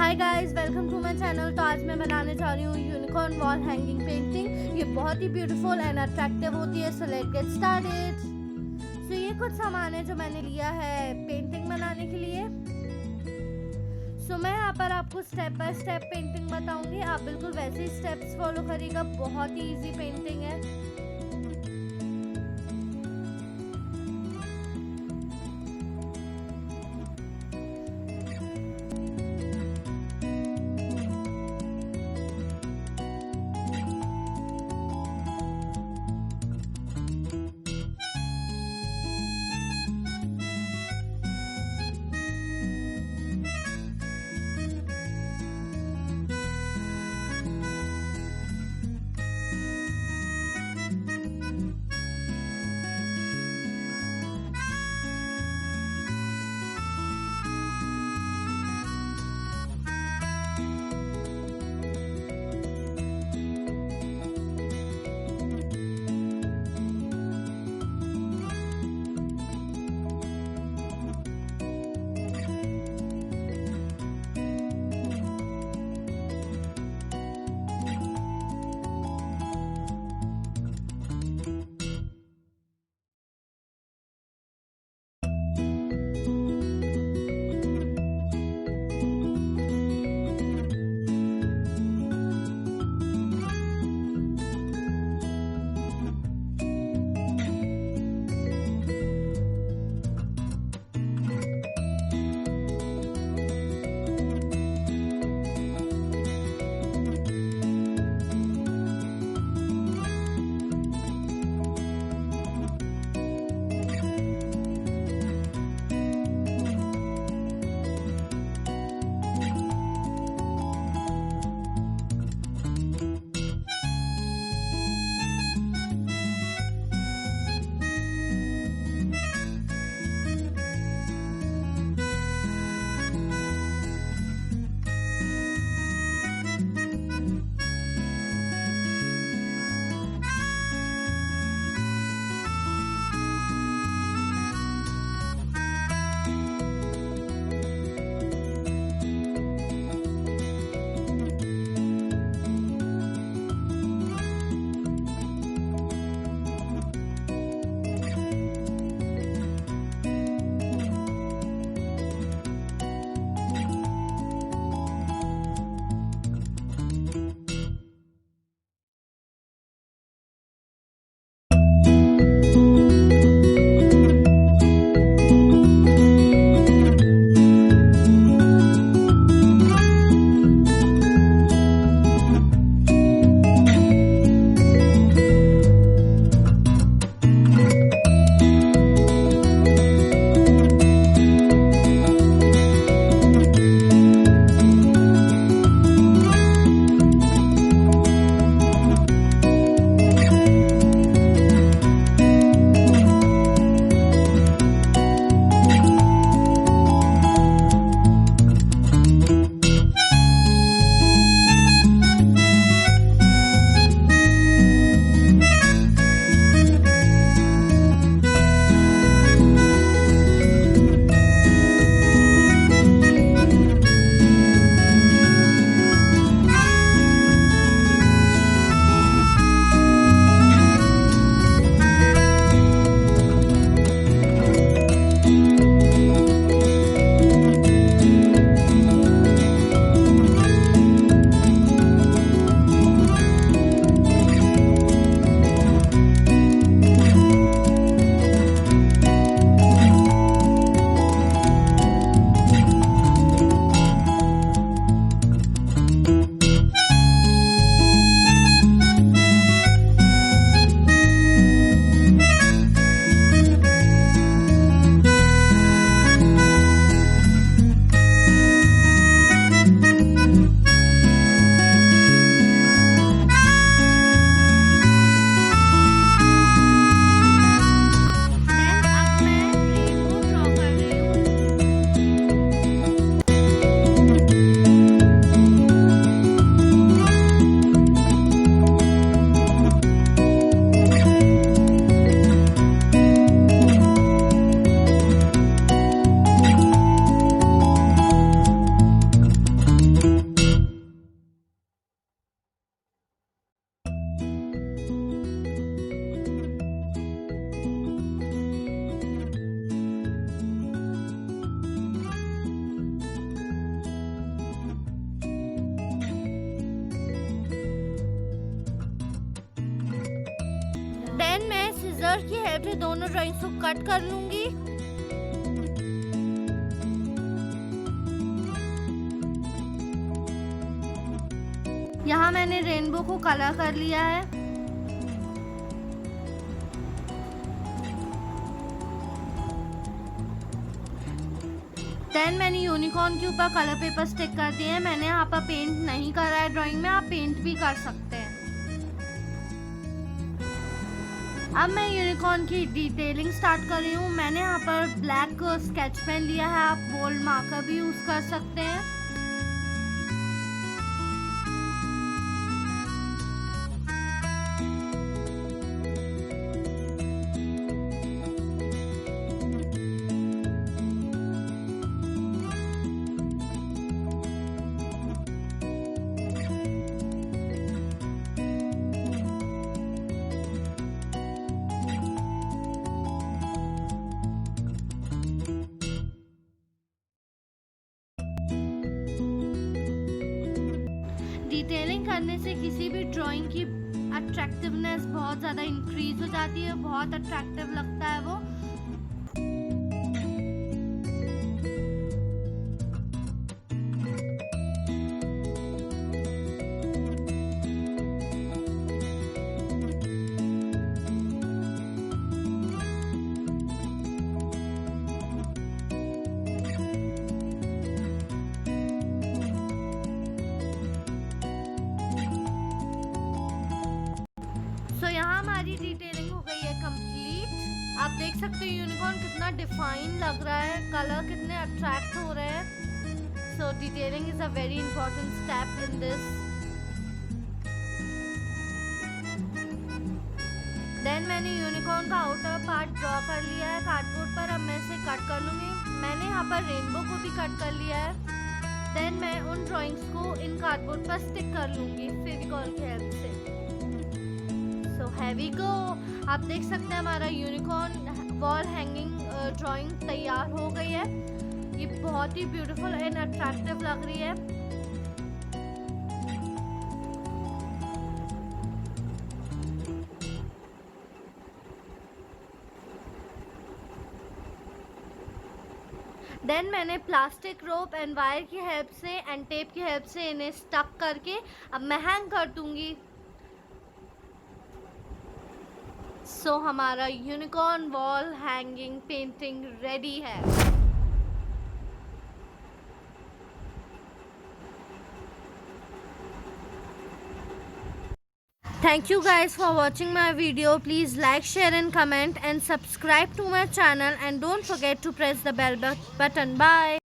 Hi guys, welcome to my channel. तो आज मैं बनाने जा रही हूँ यूनिकॉर्न वॉल हैंगिंग पेंटिंग। ये बहुत ही ब्यूटीफुल एंड अट्रैक्टिव होती है। So let's get started. So ये कुछ सामान है जो मैंने लिया है पेंटिंग बनाने के लिए। सो मैं यहाँ पर आपको स्टेप बाय स्टेप पेंटिंग बताऊंगी। आप बिल्कुल वैसे ही स्टेप्स फॉलो करिएगा। बहुत ही ईजी पेंटिंग है। मिरर की हेल्प से दोनों ड्राइंग्स को कट कर लूंगी। यहाँ मैंने रेनबो को कलर कर लिया है। देन मैंने यूनिकॉर्न के ऊपर कलर पेपर स्टिक कर दिए हैं। मैंने यहाँ पर पेंट नहीं करा है ड्राइंग में, आप पेंट भी कर सकते हैं। अब मैं यूनिकॉर्न की डिटेलिंग स्टार्ट कर रही हूँ। मैंने यहाँ पर ब्लैक स्केच पेन लिया है, आप बोल्ड मार्कर भी यूज कर सकते हैं। डिटेलिंग करने से किसी भी ड्राइंग की अट्रैक्टिवनेस बहुत ज़्यादा इंक्रीज हो जाती है, बहुत अट्रैक्टिव लगता है वो। यहाँ हमारी डिटेलिंग हो गई है कंप्लीट। आप देख सकते हो यूनिकॉर्न कितना डिफाइन लग रहा है, कलर कितने अट्रैक्ट हो रहे हैं। So detailing is a very important step in this. Then मैंने यूनिकॉर्न का आउटर पार्ट ड्रॉ कर लिया है कार्डबोर्ड पर। अब मैं इसे कट कर लूँगी। मैंने यहाँ पर रेनबो को भी कट कर लिया है। देन मैं उन ड्राइंग्स को इन कार्डबोर्ड पर स्टिक कर लूँगी फेविकॉल की हेल्प से। सो हैवी गो। आप देख सकते हैं हमारा यूनिकॉर्न वॉल हैंगिंग ड्राइंग तैयार हो गई है। ये बहुत ही ब्यूटीफुल एंड अट्रैक्टिव लग रही है। देन मैंने प्लास्टिक रोप एंड वायर की हेल्प से एंड टेप की हेल्प से इन्हें स्टक करके अब मैं हैंग कर दूंगी। सो हमारा unicorn wall hanging painting ready है। Thank you guys for watching my video. Please like, share and comment and subscribe to my channel, and don't forget to press the bell button. Bye.